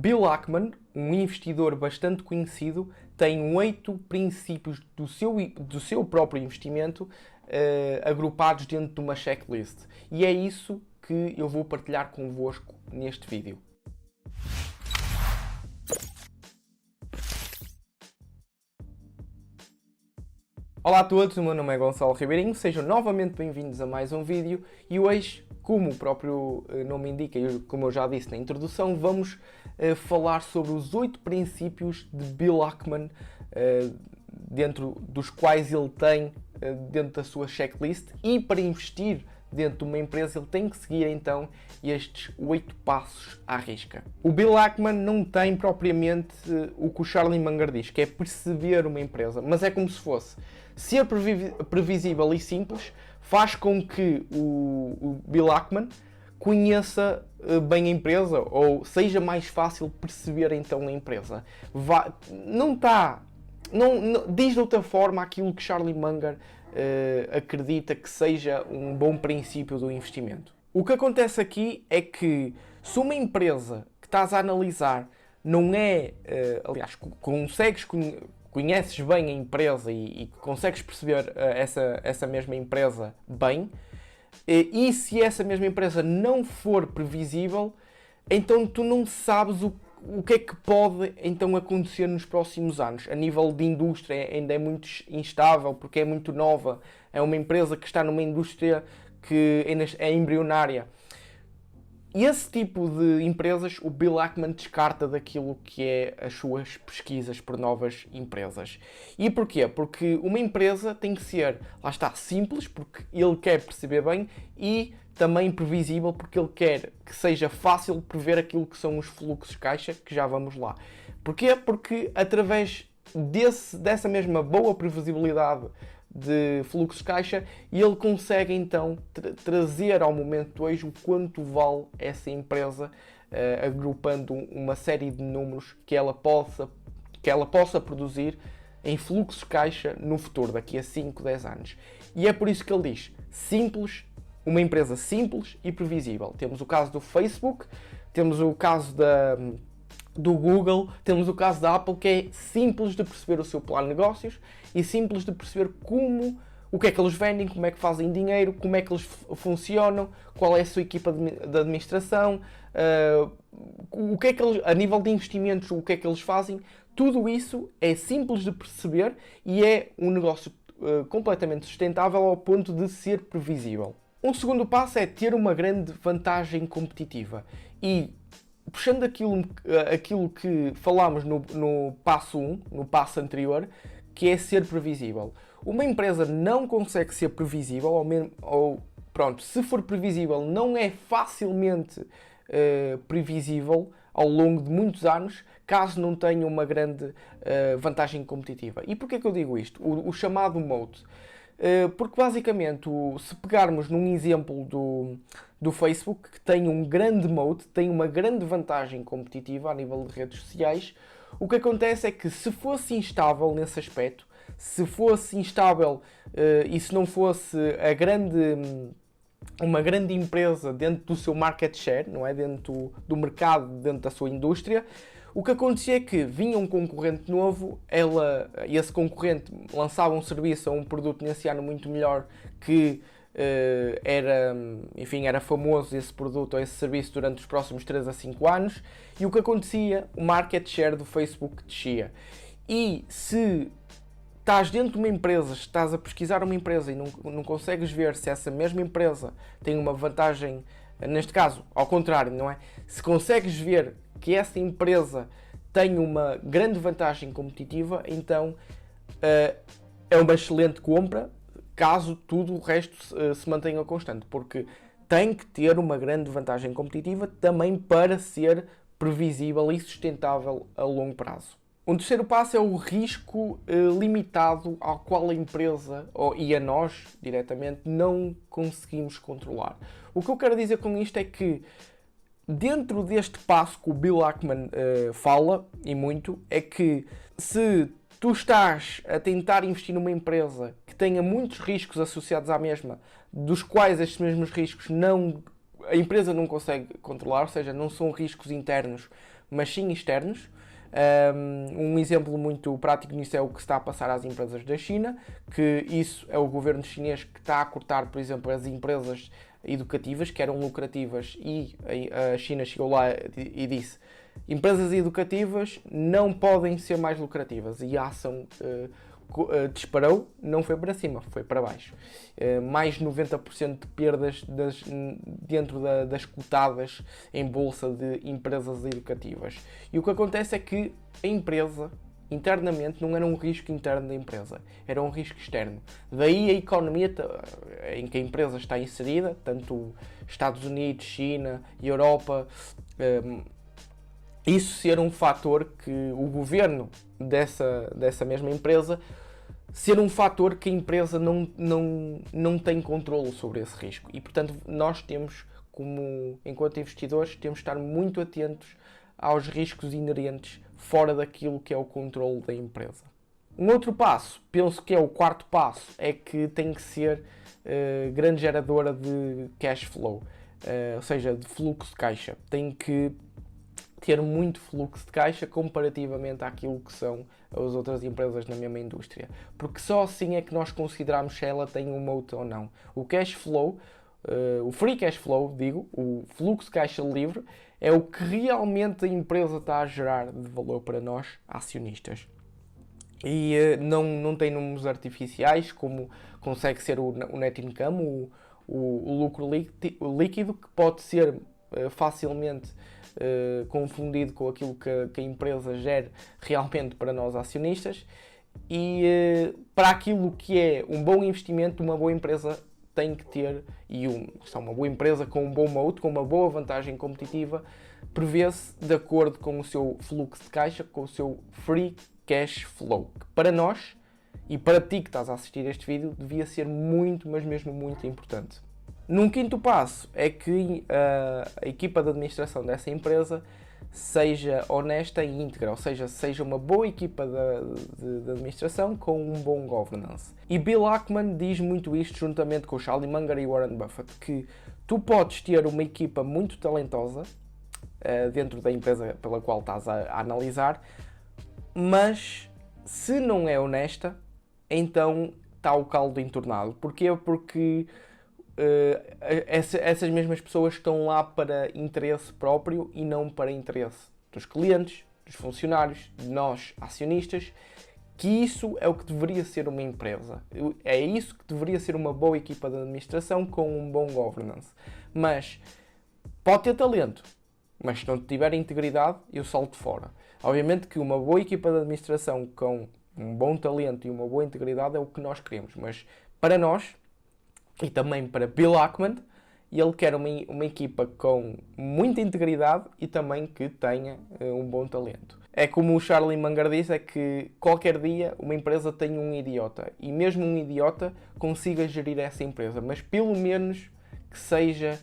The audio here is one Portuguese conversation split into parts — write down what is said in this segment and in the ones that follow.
Bill Ackman, um investidor bastante conhecido, tem 8 princípios do seu próprio investimento agrupados dentro de uma checklist. E é isso que eu vou partilhar convosco neste vídeo. Olá a todos, o meu nome é Gonçalo Ribeirinho, sejam novamente bem-vindos a mais um vídeo e hoje, como o próprio nome indica e como eu já disse na introdução, vamos falar sobre os 8 princípios de Bill Ackman, dentro dos quais ele tem dentro da sua checklist, e para investir dentro de uma empresa ele tem que seguir então estes 8 passos à risca. O Bill Ackman não tem propriamente o que o Charlie Munger diz, que é perceber uma empresa, mas é como se fosse ser previsível e simples, faz com que o Bill Ackman conheça bem a empresa, ou seja mais fácil perceber então a empresa. Diz de outra forma aquilo que Charlie Munger acredita que seja um bom princípio do investimento. O que acontece aqui é que se uma empresa que estás a analisar não é, aliás, conheces bem a empresa e consegues perceber essa mesma empresa bem, e se essa mesma empresa não for previsível, então tu não sabes o que é que pode então acontecer nos próximos anos. A nível de indústria ainda é muito instável porque é muito nova, é uma empresa que está numa indústria que ainda é embrionária. E esse tipo de empresas o Bill Ackman descarta daquilo que é as suas pesquisas por novas empresas. E porquê? Porque uma empresa tem que ser, lá está, simples, porque ele quer perceber bem, e também previsível, porque ele quer que seja fácil prever aquilo que são os fluxos de caixa, que já vamos lá. Porquê? Porque através dessa mesma boa previsibilidade de fluxo de caixa, e ele consegue então trazer ao momento de hoje o quanto vale essa empresa, agrupando uma série de números que ela possa produzir em fluxo de caixa no futuro, daqui a 5, 10 anos. E é por isso que ele diz simples, uma empresa simples e previsível. Temos o caso do Facebook, temos o caso do Google, temos o caso da Apple, que é simples de perceber o seu plano de negócios e simples de perceber o que é que eles vendem, como é que fazem dinheiro, como é que eles funcionam, qual é a sua equipa de administração, o que é que eles, a nível de investimentos, o que é que eles fazem. Tudo isso é simples de perceber e é um negócio completamente sustentável ao ponto de ser previsível. Um segundo passo é ter uma grande vantagem competitiva. E puxando aquilo que falámos no passo 1, no passo anterior, que é ser previsível. Uma empresa não consegue ser previsível, se for previsível, não é facilmente previsível ao longo de muitos anos, caso não tenha uma grande vantagem competitiva. E porquê que eu digo isto? O chamado moat. Porque basicamente, se pegarmos num exemplo do Facebook, que tem um grande moat, tem uma grande vantagem competitiva a nível de redes sociais, o que acontece é que se fosse instável nesse aspecto, se fosse instável e se não fosse uma grande empresa dentro do seu market share, não é? Dentro do mercado, dentro da sua indústria, o que acontecia é que vinha um concorrente novo, esse concorrente lançava um serviço ou um produto nesse ano muito melhor, que era famoso esse produto ou esse serviço durante os próximos 3 a 5 anos, e o que acontecia? O market share do Facebook descia. E se estás dentro de uma empresa, estás a pesquisar uma empresa e não consegues ver se essa mesma empresa tem uma vantagem, neste caso, ao contrário, não é? Se consegues ver que essa empresa tem uma grande vantagem competitiva, então é uma excelente compra, caso tudo o resto se mantenha constante, porque tem que ter uma grande vantagem competitiva também para ser previsível e sustentável a longo prazo. Um terceiro passo é o risco limitado ao qual a empresa, e a nós, diretamente, não conseguimos controlar. O que eu quero dizer com isto é que, dentro deste passo que o Bill Ackman fala, e muito, é que se tu estás a tentar investir numa empresa que tenha muitos riscos associados à mesma, dos quais estes mesmos riscos a empresa não consegue controlar, ou seja, não são riscos internos, mas sim externos. Um exemplo muito prático nisso é o que se está a passar às empresas da China, que isso é o governo chinês que está a cortar, por exemplo, as empresas educativas que eram lucrativas, e a China chegou lá e disse: empresas educativas não podem ser mais lucrativas, e a ação disparou, não foi para cima, foi para baixo. Mais 90% de perdas dentro das cotadas em bolsa de empresas educativas. E o que acontece é que a empresa, internamente, não era um risco interno da empresa, era um risco externo. Daí a economia em que a empresa está inserida, tanto Estados Unidos, China, Europa, isso ser um fator que o governo dessa mesma empresa, ser um fator que a empresa não tem controle sobre esse risco. E, portanto, nós temos, enquanto investidores, temos de estar muito atentos aos riscos inerentes fora daquilo que é o controle da empresa. Um outro passo, penso que é o quarto passo, é que tem que ser grande geradora de cash flow, ou seja, de fluxo de caixa. Tem que ter muito fluxo de caixa comparativamente àquilo que são as outras empresas na mesma indústria. Porque só assim é que nós consideramos se ela tem um moat ou não. O cash flow, o free cash flow, o fluxo de caixa livre, é o que realmente a empresa está a gerar de valor para nós, acionistas. E não tem números artificiais, como consegue ser o net income, o lucro líquido, que pode ser facilmente confundido com aquilo que a empresa gera realmente para nós acionistas. E para aquilo que é um bom investimento, uma boa empresa tem que ter, uma boa empresa com um bom moat, com uma boa vantagem competitiva, prevê-se de acordo com o seu fluxo de caixa, com o seu free cash flow, que para nós e para ti que estás a assistir a este vídeo devia ser muito, mas mesmo muito importante. Num quinto passo é que a equipa de administração dessa empresa seja honesta e íntegra, ou seja uma boa equipa de administração com um bom governance. E Bill Ackman diz muito isto juntamente com o Charlie Munger e Warren Buffett, que tu podes ter uma equipa muito talentosa dentro da empresa pela qual estás a analisar, mas se não é honesta, então está o caldo entornado. Porquê? Porque essas mesmas pessoas estão lá para interesse próprio e não para interesse dos clientes, dos funcionários, de nós, acionistas, que isso é o que deveria ser uma empresa. É isso que deveria ser uma boa equipa de administração com um bom governance. Mas pode ter talento, mas se não tiver integridade, eu salto fora. Obviamente que uma boa equipa de administração com um bom talento e uma boa integridade é o que nós queremos, mas para nós, e também para Bill Ackman, ele quer uma equipa com muita integridade e também que tenha um bom talento. É como o Charlie Munger diz, é que qualquer dia uma empresa tem um idiota, e mesmo um idiota consiga gerir essa empresa, mas pelo menos que seja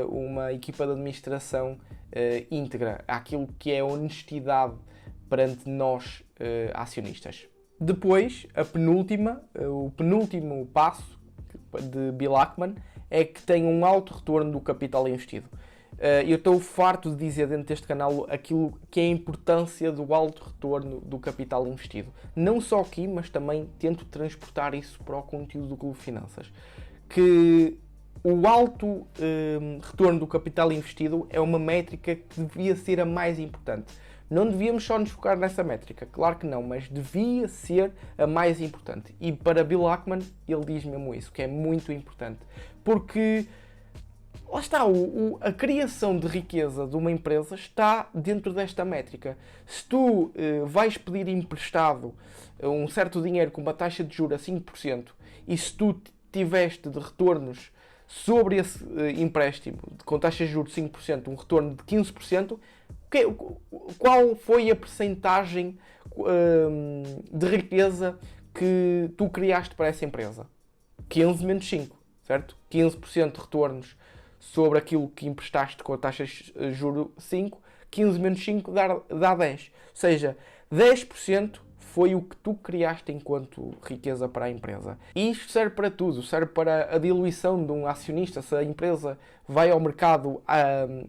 uma equipa de administração íntegra, aquilo que é honestidade perante nós acionistas. Depois, o penúltimo passo de Bill Ackman é que tem um alto retorno do capital investido. Eu estou farto de dizer dentro deste canal aquilo que é a importância do alto retorno do capital investido. Não só aqui, mas também tento transportar isso para o conteúdo do Clube Finanças. Que o alto retorno do capital investido é uma métrica que devia ser a mais importante. Não devíamos só nos focar nessa métrica, claro que não, mas devia ser a mais importante. E para Bill Ackman, ele diz mesmo isso, que é muito importante. Porque, lá está, a criação de riqueza de uma empresa está dentro desta métrica. Se tu vais pedir emprestado um certo dinheiro com uma taxa de juros a 5%, e se tu tiveste de retornos sobre esse empréstimo com taxa de juros de 5%, um retorno de 15%, qual foi a percentagem de riqueza que tu criaste para essa empresa? 15 menos 5, certo? 15% de retornos sobre aquilo que emprestaste com a taxa de juros 5, 15 menos 5 dá 10. Ou seja, 10% foi o que tu criaste enquanto riqueza para a empresa. E isto serve para tudo, serve para a diluição de um acionista. Se a empresa vai ao mercado,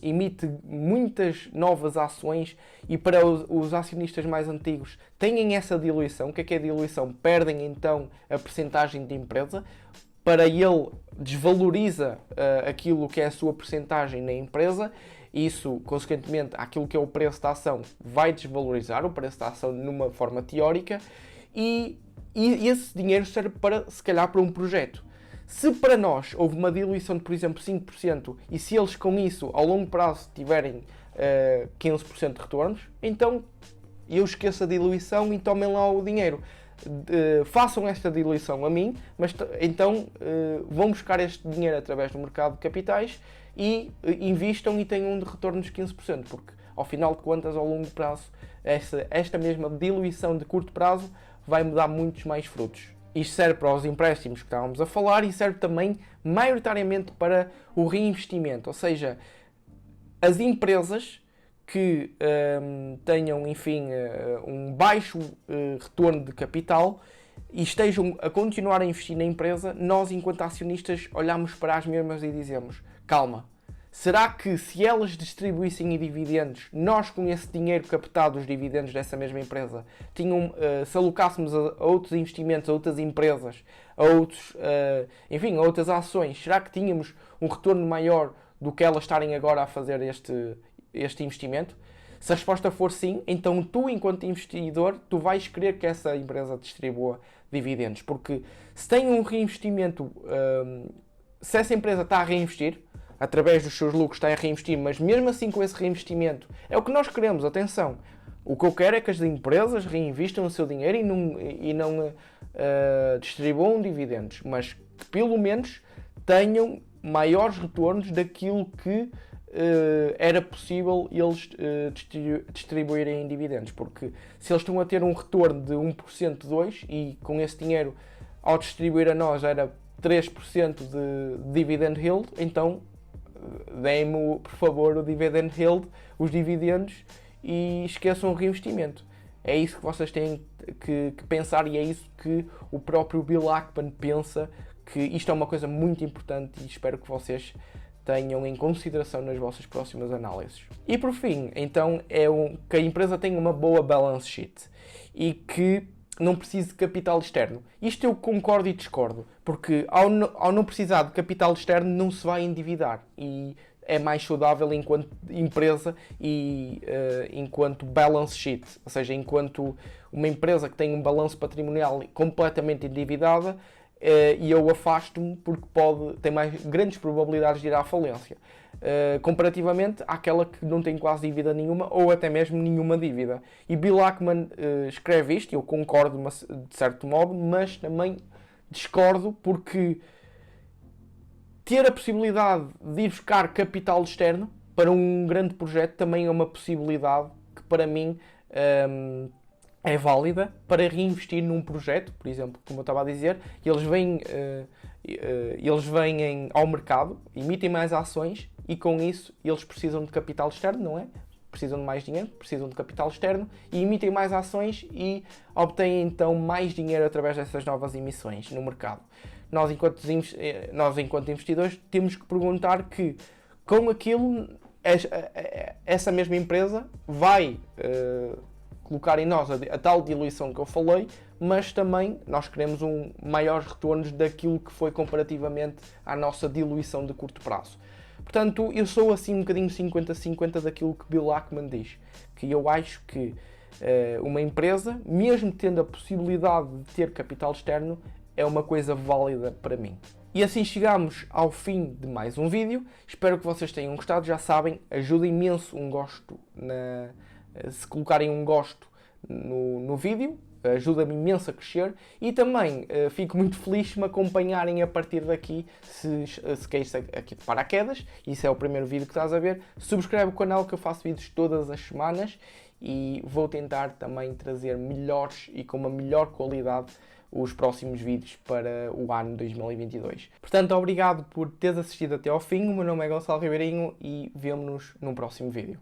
emite muitas novas ações e para os acionistas mais antigos têm essa diluição. O que é a diluição? Perdem então a percentagem de empresa. Para ele desvaloriza aquilo que é a sua percentagem na empresa. Isso, consequentemente, aquilo que é o preço da ação vai desvalorizar o preço da ação numa forma teórica e esse dinheiro serve para, se calhar, para um projeto. Se para nós houve uma diluição de, por exemplo, 5% e se eles com isso, ao longo prazo, tiverem 15% de retornos, então eu esqueço a diluição e tomem lá o dinheiro. Façam esta diluição a mim, mas então vão buscar este dinheiro através do mercado de capitais e invistam e tenham um de retorno de 15%, porque ao final de contas, ao longo prazo, esta mesma diluição de curto prazo vai me dar muitos mais frutos. Isto serve para os empréstimos que estávamos a falar e serve também maioritariamente para o reinvestimento, ou seja, as empresas que tenham, enfim, um baixo retorno de capital e estejam a continuar a investir na empresa, nós, enquanto acionistas, olhamos para as mesmas e dizemos: calma, será que se elas distribuíssem dividendos, nós com esse dinheiro captado dos dividendos dessa mesma empresa, se alocássemos a outros investimentos, a outras empresas, a outros, enfim, a outras ações, será que tínhamos um retorno maior do que elas estarem agora a fazer este investimento? Se a resposta for sim, então tu, enquanto investidor, tu vais querer que essa empresa distribua dividendos, porque se tem um reinvestimento, se essa empresa está a reinvestir, através dos seus lucros está a reinvestir, mas mesmo assim com esse reinvestimento, é o que nós queremos, atenção. O que eu quero é que as empresas reinvistam o seu dinheiro e não distribuam dividendos, mas que pelo menos tenham maiores retornos daquilo que era possível eles distribuírem em dividendos, porque se eles estão a ter um retorno de 1%, 2%, e com esse dinheiro, ao distribuir a nós, era 3% de dividend yield, então deem-me, por favor, o dividend yield, os dividendos, e esqueçam o reinvestimento. É isso que vocês têm que pensar e é isso que o próprio Bill Ackman pensa, que isto é uma coisa muito importante e espero que vocês tenham em consideração nas vossas próximas análises. E por fim, então, que a empresa tenha uma boa balance sheet e que não precise de capital externo. Isto eu concordo e discordo, porque ao não precisar de capital externo não se vai endividar e é mais saudável enquanto empresa e enquanto balance sheet, ou seja, enquanto uma empresa que tem um balanço patrimonial completamente endividada, e eu afasto-me porque tem mais grandes probabilidades de ir à falência, comparativamente àquela que não tem quase dívida nenhuma ou até mesmo nenhuma dívida. E Bill Ackman escreve isto, e eu concordo de certo modo, mas também discordo porque ter a possibilidade de ir buscar capital externo para um grande projeto também é uma possibilidade que para mim é válida para reinvestir num projeto, por exemplo, como eu estava a dizer, e eles vêm ao mercado, emitem mais ações e com isso eles precisam de capital externo, não é? Precisam de mais dinheiro, precisam de capital externo e emitem mais ações e obtêm então mais dinheiro através dessas novas emissões no mercado. Nós, enquanto investidores, temos que perguntar que com aquilo essa mesma empresa vai colocar em nós a tal diluição que eu falei, mas também nós queremos maiores retornos daquilo que foi comparativamente à nossa diluição de curto prazo. Portanto, eu sou assim um bocadinho 50-50 daquilo que Bill Ackman diz, que eu acho que uma empresa, mesmo tendo a possibilidade de ter capital externo, é uma coisa válida para mim. E assim chegamos ao fim de mais um vídeo. Espero que vocês tenham gostado. Já sabem, ajuda imenso um gosto se colocarem um gosto no vídeo, ajuda-me imenso a crescer e também fico muito feliz se me acompanharem a partir daqui, se queres aqui de paraquedas, isso é o primeiro vídeo que estás a ver, subscreve o canal que eu faço vídeos todas as semanas e vou tentar também trazer melhores e com uma melhor qualidade os próximos vídeos para o ano 2022. Portanto, obrigado por teres assistido até ao fim, o meu nome é Gonçalo Ribeirinho e vemo-nos num próximo vídeo.